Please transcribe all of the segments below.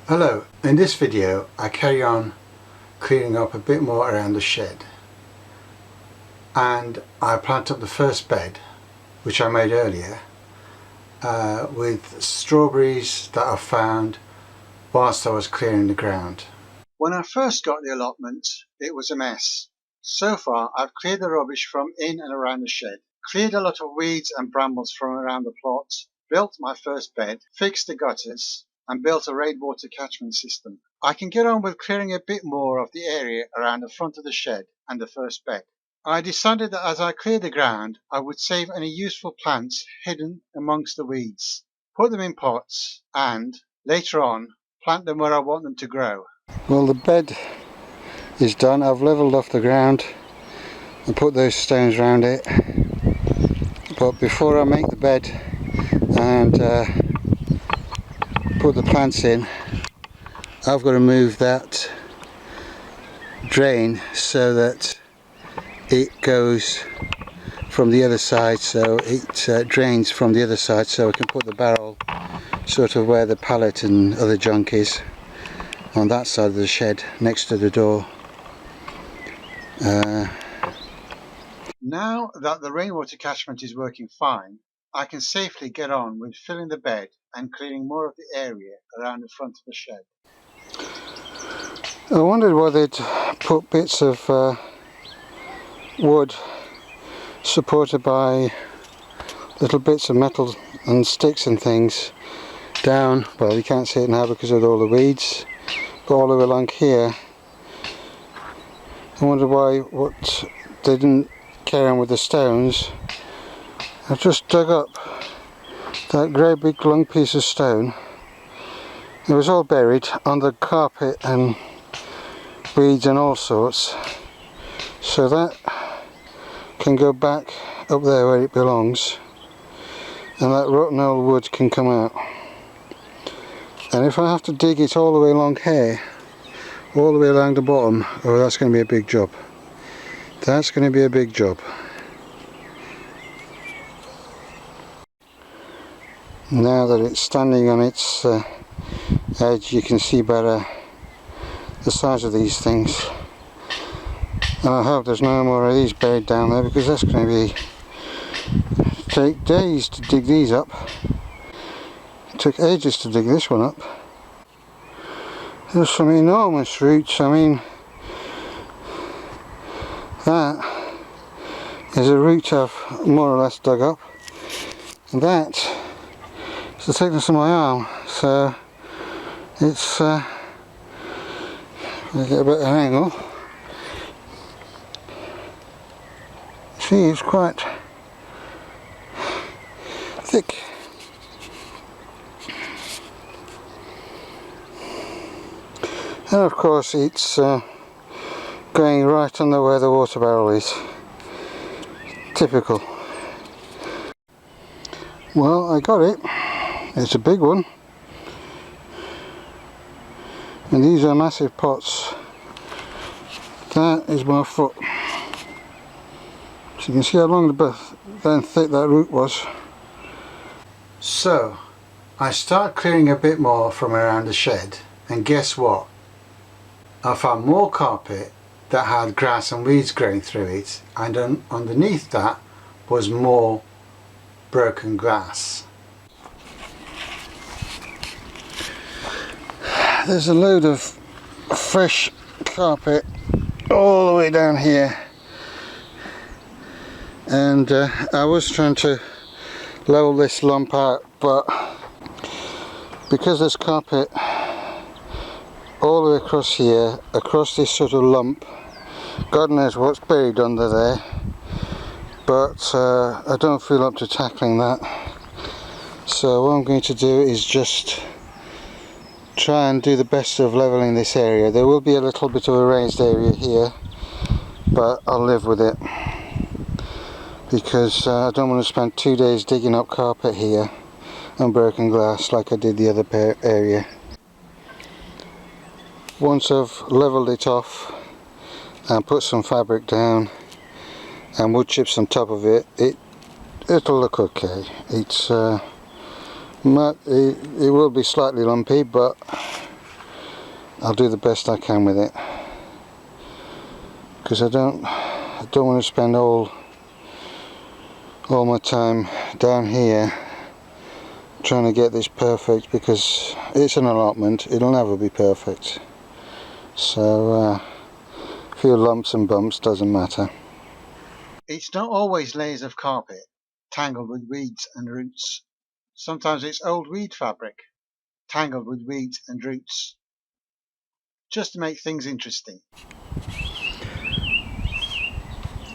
Hello, in this video I carry on cleaning up a bit more around the shed, and I plant up the first bed which I made earlier with strawberries that I found whilst I was clearing the ground. When I first got the allotment it was a mess. So far I've cleared the rubbish from in and around the shed, cleared a lot of weeds and brambles from around the plot, built my first bed, fixed the gutters and built a rainwater catchment system. I can get on with clearing a bit more of the area around the front of the shed and the first bed. I decided that as I cleared the ground I would save any useful plants hidden amongst the weeds, put them in pots and, later on, plant them where I want them to grow. Well, the bed is done. I've levelled off the ground and put those stones around it, but before I make the bed and put the plants in, I've got to move that drain so that it goes from the other side, so it drains from the other side, so I can put the barrel sort of where the pallet and other junk is, on that side of the shed next to the door. Now that the rainwater catchment is working fine, I can safely get on with filling the bed and clearing more of the area around the front of the shed. I wondered why they'd put bits of wood supported by little bits of metal and sticks and things down. Well, you can't see it now because of all the weeds, but all the way along here. I wonder why they didn't carry on with the stones. I've just dug up that great big long piece of stone. It was all buried under carpet and weeds and all sorts, so that can go back up there where it belongs, and that rotten old wood can come out. And if I have to dig it all the way along here, all the way along the bottom, oh, that's going to be a big job. That's going to be a big job. Now that it's standing on its edge, you can see better the size of these things. And I hope there's no more of these buried down there, because that's going to take days to dig these up. It took ages to dig this one up. There's some enormous roots. I mean, that is a root I've more or less dug up, and that is the thickness of my arm, so it's I get a bit of an angle. See, it's quite thick. And of course it's going right under where the water barrel is. Typical. Well, I got it. It's a big one. And these are massive pots. That is my foot. So you can see how long and thick that root was. So, I start clearing a bit more from around the shed, and guess what? I found more carpet that had grass and weeds growing through it, and underneath that was more broken glass. There's a load of fresh carpet all the way down here, and I was trying to level this lump out, but because there's carpet all the way across here, across this sort of lump, God knows what's buried under there, but I don't feel up to tackling that. So what I'm going to do is just try and do the best of levelling this area. There will be a little bit of a raised area here, but I'll live with it, because I don't want to spend 2 days digging up carpet here and broken glass like I did the other area. Once I've levelled it off and put some fabric down and wood chips on top of it, it'll look okay. It will be slightly lumpy, but I'll do the best I can with it, because I don't want to spend all my time down here trying to get this perfect, because it's an allotment, it'll never be perfect. So a few lumps and bumps doesn't matter. It's not always layers of carpet tangled with weeds and roots. Sometimes it's old weed fabric tangled with weeds and roots, just to make things interesting.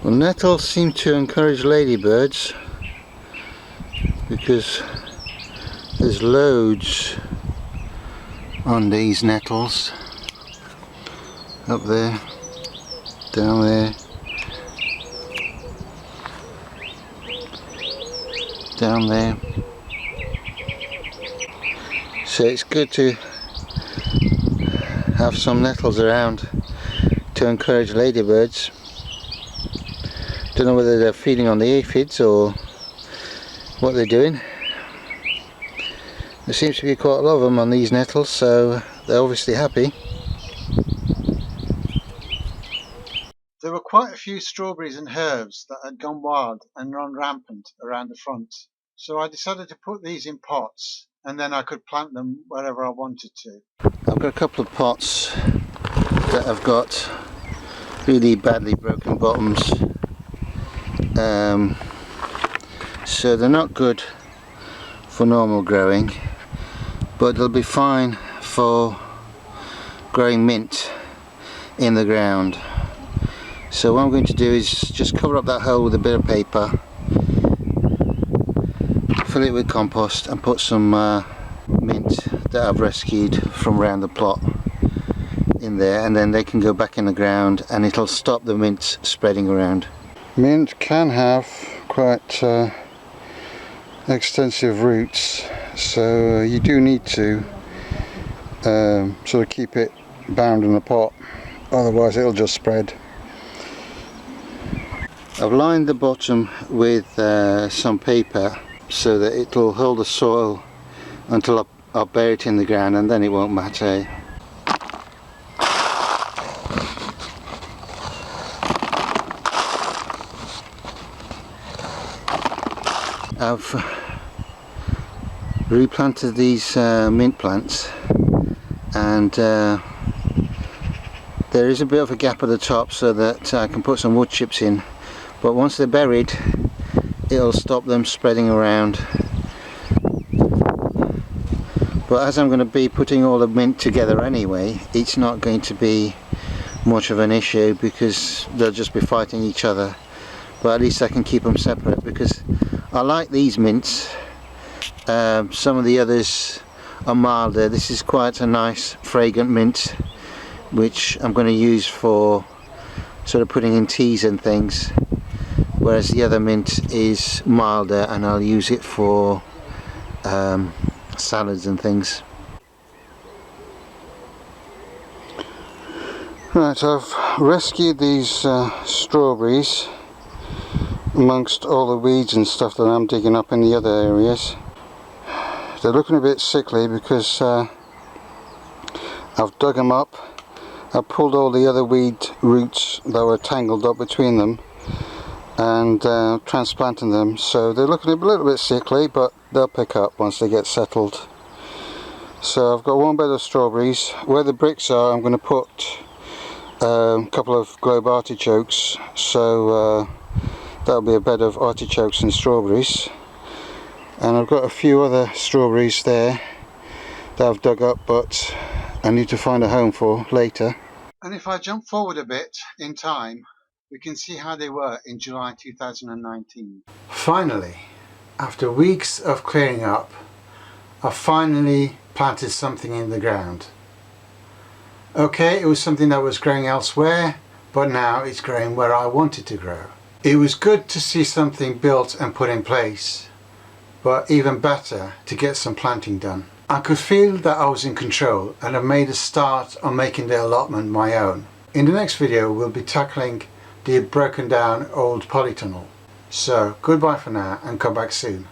Well, nettles seem to encourage ladybirds, because there's loads on these nettles. Up there, down there, down there. So it's good to have some nettles around to encourage ladybirds. Don't know whether they're feeding on the aphids or what they're doing. There seems to be quite a lot of them on these nettles, so they're obviously happy. There were quite a few strawberries and herbs that had gone wild and run rampant around the front, so I decided to put these in pots, and then I could plant them wherever I wanted to. I've got a couple of pots that have got really badly broken bottoms, so they're not good for normal growing, but they'll be fine for growing mint in the ground. So what I'm going to do is just cover up that hole with a bit of paper, fill it with compost and put some mint that I've rescued from around the plot in there, and then they can go back in the ground and it'll stop the mint spreading around. Mint can have quite extensive roots, so you do need to sort of keep it bound in the pot, otherwise it'll just spread. I've lined the bottom with some paper so that it'll hold the soil until I'll bury it in the ground, and then it won't matter. I've replanted these mint plants, and there is a bit of a gap at the top so that I can put some wood chips in, but once they're buried it'll stop them spreading around. But as I'm going to be putting all the mint together anyway, it's not going to be much of an issue, because they'll just be fighting each other. But at least I can keep them separate, because I like these mints. Some of the others are milder. This is quite a nice fragrant mint, which I'm going to use for sort of putting in teas and things, whereas the other mint is milder and I'll use it for salads and things. Right, I've rescued these strawberries amongst all the weeds and stuff that I'm digging up in the other areas. They're looking a bit sickly because I've dug them up. I've pulled all the other weed roots that were tangled up between them and transplanting them, so they're looking a little bit sickly, but they'll pick up once they get settled. So I've got one bed of strawberries. Where the bricks are, I'm going to put a couple of globe artichokes, so that'll be a bed of artichokes and strawberries. And I've got a few other strawberries there that I've dug up, but I need to find a home for later. And if I jump forward a bit in time, we can see how they were in July 2019. Finally, after weeks of clearing up, I finally planted something in the ground. Okay, it was something that was growing elsewhere, but now it's growing where I wanted to grow. It was good to see something built and put in place, but even better to get some planting done. I could feel that I was in control, and I made a start on making the allotment my own. In the next video we'll be tackling the broken down old polytunnel. So goodbye for now and come back soon.